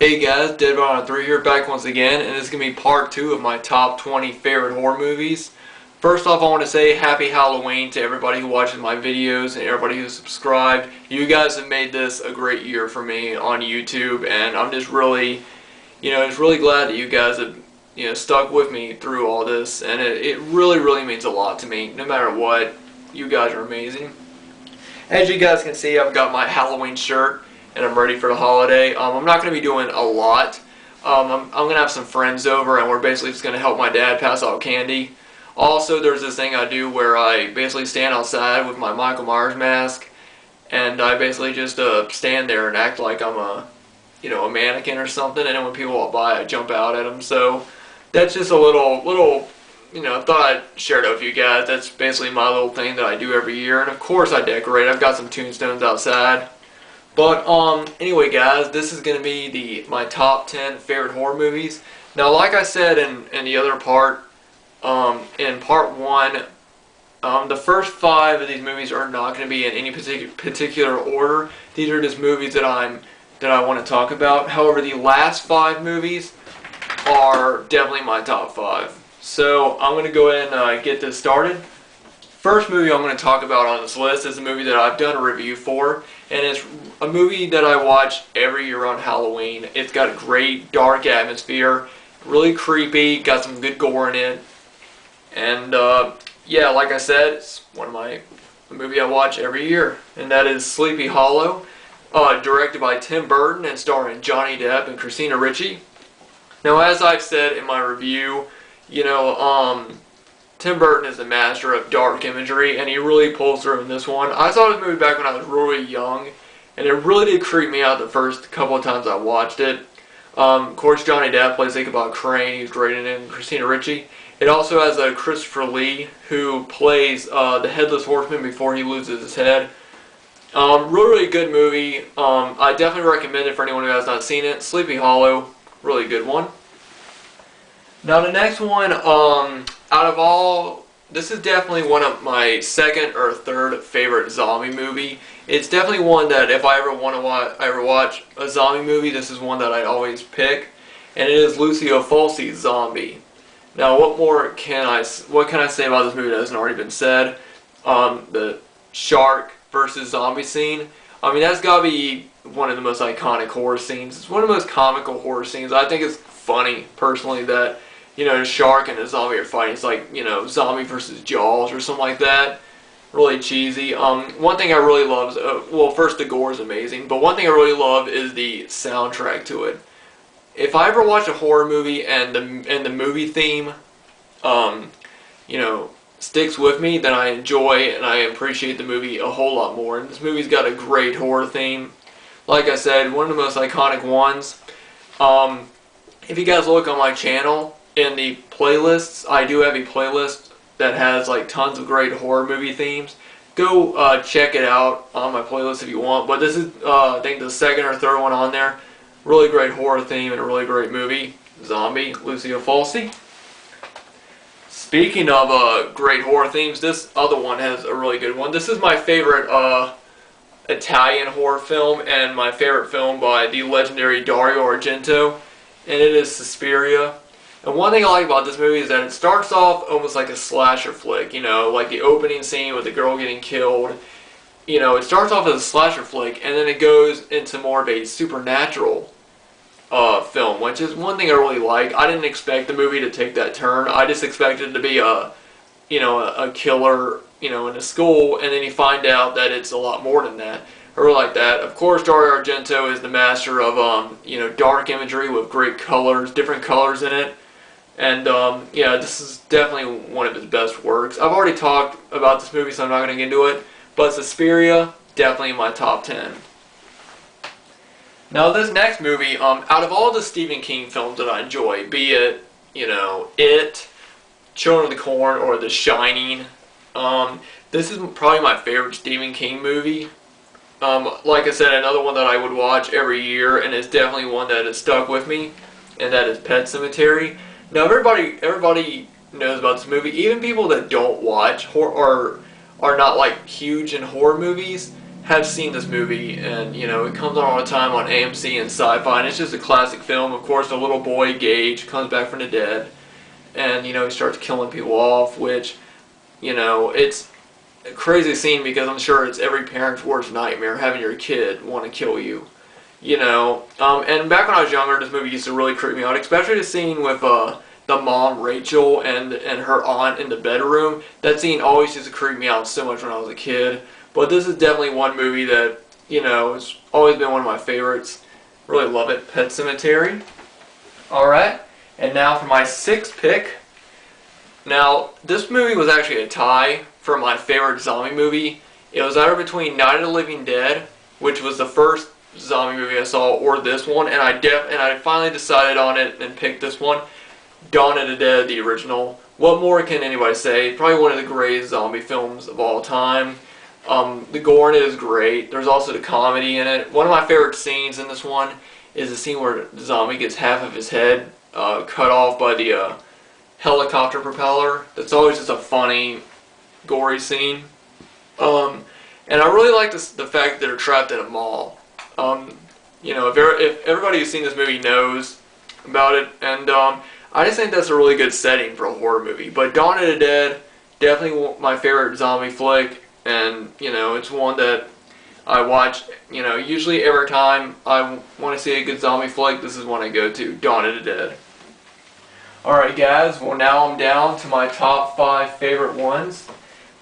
Hey guys, Dead on 3 here, back once again, and this is going to be part 2 of my top 20 favorite horror movies. First off, I want to say happy Halloween to everybody who watches my videos and everybody who subscribed. You guys have made this a great year for me on YouTube, and I'm just really, just really glad that you guys have, stuck with me through all this, and it really means a lot to me, no matter what. You guys are amazing. As you guys can see, I've got my Halloween shirt and I'm ready for the holiday. I'm not going to be doing a lot. I'm going to have some friends over and we're basically just going to help my dad pass out candy. Also, there's this thing I do where I basically stand outside with my Michael Myers mask and I basically just stand there and act like I'm a mannequin or something, and then when people walk by I jump out at them. So that's just a little thought I'd share it with you guys. That's basically my little thing that I do every year, and of course I decorate. I've got some tombstones outside. But anyway guys, this is going to be my top 10 favorite horror movies. Now like I said in the other part, in part 1, the first 5 of these movies are not going to be in any particular order. These are just movies that I want to talk about. However, the last 5 movies are definitely my top 5. So I'm going to go ahead and get this started. First movie I'm going to talk about on this list is a movie that I've done a review for, and it's a movie that I watch every year on Halloween. It's got a great dark atmosphere, really creepy, got some good gore in it, and yeah, like I said, it's a movie I watch every year, and that is Sleepy Hollow, directed by Tim Burton and starring Johnny Depp and Christina Ricci. Now, as I've said in my review, Tim Burton is a master of dark imagery, and he really pulls through in this one. I saw this movie back when I was really young, and it really did creep me out the first couple of times I watched it. Of course, Johnny Depp plays Ichabod Crane. He's great in it, and Christina Ricci. It also has Christopher Lee, who plays the Headless Horseman before he loses his head. Really good movie. I definitely recommend it for anyone who has not seen it. Sleepy Hollow, really good one. Now the next one, out of all, this is definitely one of my second or third favorite zombie movie. It's definitely one that if I ever watch a zombie movie, this is one that I'd always pick, and it is Lucio Fulci's Zombie. Now, what can I say about this movie that hasn't already been said? The shark versus zombie scene. I mean, that's got to be one of the most iconic horror scenes. It's one of the most comical horror scenes. I think it's funny, personally, that a shark and a zombie are fighting. It's like, zombie versus Jaws or something like that. Really cheesy. One thing I really love is, well, first the gore is amazing, but one thing I really love is the soundtrack to it. If I ever watch a horror movie and the movie theme, sticks with me, then I enjoy and I appreciate the movie a whole lot more. And this movie's got a great horror theme. Like I said, one of the most iconic ones. If you guys look on my channel, in the playlists, I do have a playlist that has like tons of great horror movie themes. Go check it out on my playlist if you want. But this is, I think, the second or third one on there. Really great horror theme and a really great movie. Zombie, Lucio Fulci. Speaking of great horror themes, this other one has a really good one. This is my favorite Italian horror film, and my favorite film by the legendary Dario Argento, and it is Suspiria. And one thing I like about this movie is that it starts off almost like a slasher flick, like the opening scene with the girl getting killed. It starts off as a slasher flick, and then it goes into more of a supernatural film, which is one thing I really like. I didn't expect the movie to take that turn. I just expected it to be a killer, in a school, and then you find out that it's a lot more than that. I really like that. Of course, Dario Argento is the master of, dark imagery with great colors, different colors in it. And, yeah, this is definitely one of his best works. I've already talked about this movie, so I'm not going to get into it. But Suspiria, definitely in my top 10. Now, this next movie, out of all the Stephen King films that I enjoy, be it, It, Children of the Corn, or The Shining, this is probably my favorite Stephen King movie. Like I said, another one that I would watch every year, and it's definitely one that has stuck with me, and that is Pet Sematary. Now, everybody knows about this movie. Even people that don't watch horror or are not like huge in horror movies, have seen this movie, and you know, it comes on all the time on AMC and Sci-Fi, and it's just a classic film. Of course, the little boy Gage comes back from the dead, and you know, he starts killing people off, which, you know, it's a crazy scene because I'm sure it's every parent's worst nightmare, having your kid want to kill you. You know, and back when I was younger, this movie used to really creep me out, especially the scene with the mom, Rachel, and her aunt in the bedroom. That scene always used to creep me out so much when I was a kid. But this is definitely one movie that, you know, it's always been one of my favorites. Really love it. Pet Sematary. Alright, and now for my 6th pick. Now, this movie was actually a tie for my favorite zombie movie. It was either between Night of the Living Dead, which was the first zombie movie I saw, or this one, and I finally decided on it and picked this one. Dawn of the Dead, the original. What more can anybody say? Probably one of the greatest zombie films of all time. The gore in it is great. There's also the comedy in it. One of my favorite scenes in this one is the scene where the zombie gets half of his head cut off by the helicopter propeller. That's always just a funny, gory scene. And I really like the fact that they're trapped in a mall. You know, if everybody who's seen this movie knows about it, and I just think that's a really good setting for a horror movie. But Dawn of the Dead, definitely my favorite zombie flick, and you know, it's one that I watch, you know, usually every time I want to see a good zombie flick, this is one I go to, Dawn of the Dead. Alright guys, well now I'm down to my top 5 favorite ones.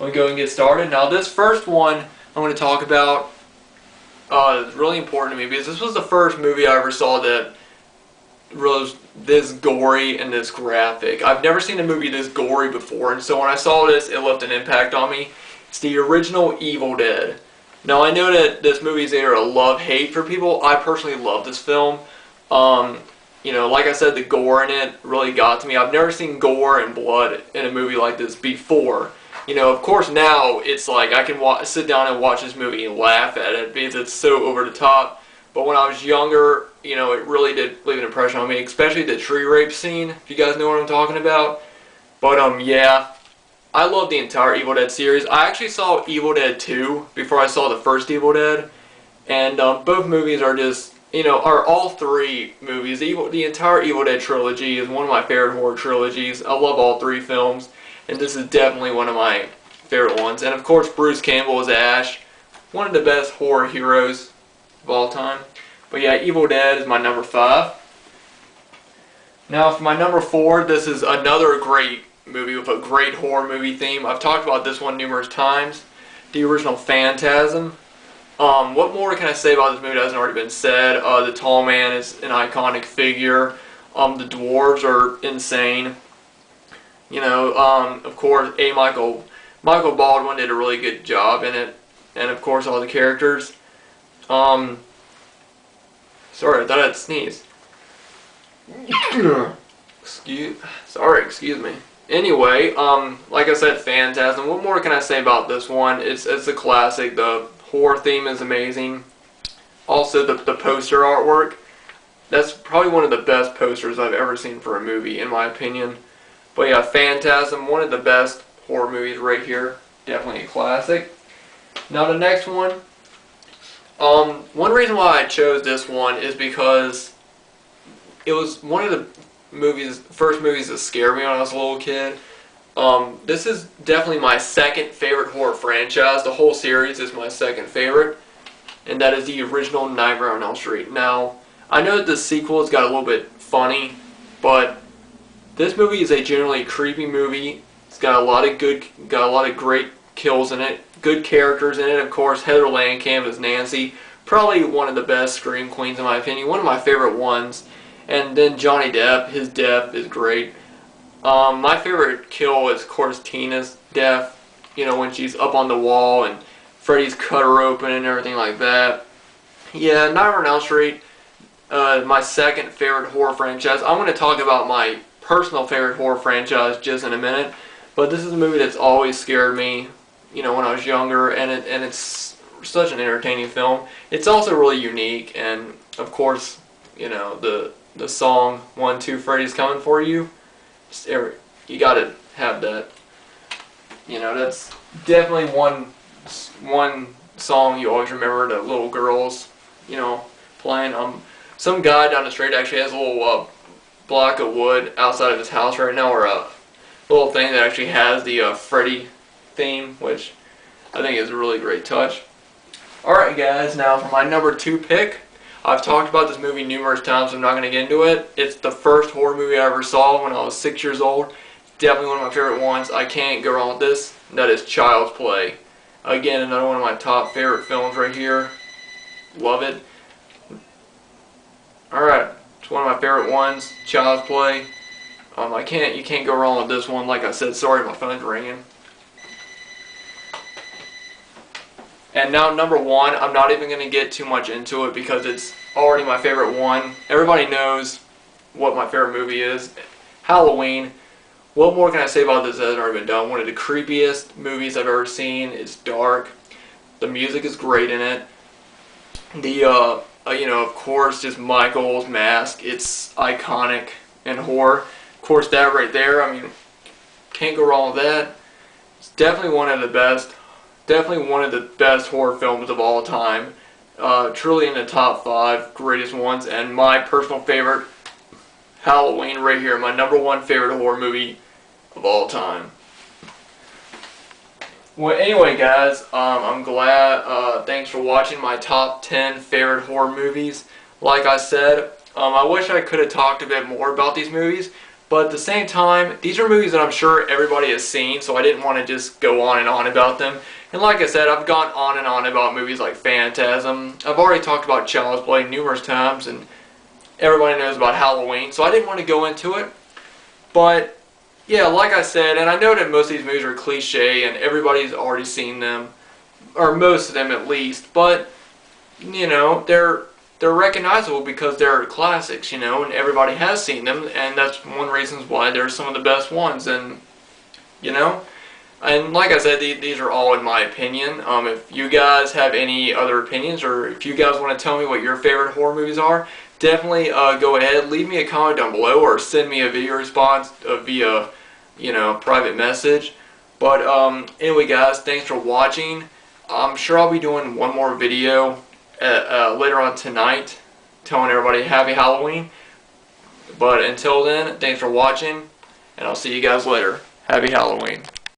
I'm going to go and get started. Now this first one I'm going to talk about is really important to me because this was the first movie I ever saw that was this gory and this graphic. I've never seen a movie this gory before, and so when I saw this, it left an impact on me. It's the original Evil Dead. Now I know that this movie is either a love-hate for people. I personally love this film. You know, like I said, the gore in it really got to me. I've never seen gore and blood in a movie like this before. You know, of course now it's like I can sit down and watch this movie and laugh at it because it's so over the top. But when I was younger, you know, it really did leave an impression on me, especially the tree rape scene, if you guys know what I'm talking about. But yeah, I love the entire Evil Dead series. I actually saw Evil Dead 2 before I saw the first Evil Dead. And both movies are just, you know, are all 3 movies. The entire Evil Dead trilogy is one of my favorite horror trilogies. I love all 3 films. And this is definitely one of my favorite ones. And of course, Bruce Campbell is Ash, one of the best horror heroes of all time. But yeah, Evil Dead is my number 5. Now for my number 4, this is another great movie with a great horror movie theme. I've talked about this one numerous times. The original Phantasm. What more can I say about this movie that hasn't already been said? The tall man is an iconic figure. The dwarves are insane. You know, of course, Michael Baldwin did a really good job in it, and of course all the characters. Sorry, I thought I'd sneeze. Excuse me. Anyway, like I said, Phantasm. What more can I say about this one? It's a classic. The horror theme is amazing. Also, the poster artwork. That's probably one of the best posters I've ever seen for a movie, in my opinion. But yeah, Phantasm, one of the best horror movies right here. Definitely a classic. Now the next one. One reason why I chose this one is because it was one of the first movies that scared me when I was a little kid. This is definitely my second favorite horror franchise. The whole series is my second favorite, and that is the original Nightmare on Elm Street. Now, I know that the sequels got a little bit funny, but this movie is a generally creepy movie. It's got a lot of great kills in it, good characters in it. Of course, Heather Langenkamp as Nancy, probably one of the best scream queens in my opinion, one of my favorite ones. And then Johnny Depp, his death is great. My favorite kill is, of course, Tina's death. You know, when she's up on the wall and Freddy's cut her open and everything like that. Yeah, Nightmare on Elm Street, my second favorite horror franchise. I'm going to talk about my personal favorite horror franchise just in a minute, but this is a movie that's always scared me, you know, when I was younger, and it's such an entertaining film. It's also really unique, and of course, you know, the song 1, 2, Freddys Coming for You. You gotta have that. You know, that's definitely one song you always remember, the little girls, playing. Some guy down the street actually has a little block of wood outside of his house right now, or a little thing that actually has the Freddy theme, which I think is a really great touch. Alright guys, now for my number 2 pick. I've talked about this movie numerous times, so I'm not going to get into it. It's the first horror movie I ever saw when I was 6 years old. Definitely one of my favorite ones. I can't go wrong with this. And that is Child's Play. Again, another one of my top favorite films right here. Love it. Alright, it's one of my favorite ones. Child's Play. You can't go wrong with this one. Like I said, sorry, my phone's ringing. And now number 1, I'm not even going to get too much into it because it's already my favorite one. Everybody knows what my favorite movie is. Halloween. What more can I say about this that has already been done? One of the creepiest movies I've ever seen. It's dark. The music is great in it. The, of course, just Michael's mask. It's iconic in horror. Of course, that right there, I mean, can't go wrong with that. It's definitely one of the best. Definitely one of the best horror films of all time. Truly in the top 5 greatest ones. And my personal favorite, Halloween, right here. My number 1 favorite horror movie of all time. Well, anyway, guys, I'm glad. Thanks for watching my top 10 favorite horror movies. Like I said, I wish I could have talked a bit more about these movies. But at the same time, these are movies that I'm sure everybody has seen, so I didn't want to just go on and on about them. And like I said, I've gone on and on about movies like Phantasm. I've already talked about Child's Play numerous times, and everybody knows about Halloween, so I didn't want to go into it. But, yeah, like I said, and I know that most of these movies are cliche, and everybody's already seen them, or most of them at least, but, they're recognizable because they're classics, and everybody has seen them, and that's one reason why they're some of the best ones, and, and like I said, these are all in my opinion. If you guys have any other opinions, or if you guys want to tell me what your favorite horror movies are, definitely go ahead, leave me a comment down below, or send me a video response via, private message. But anyway, guys, thanks for watching. I'm sure I'll be doing one more video later on tonight, telling everybody Happy Halloween. But until then, thanks for watching, and I'll see you guys later. Happy Halloween.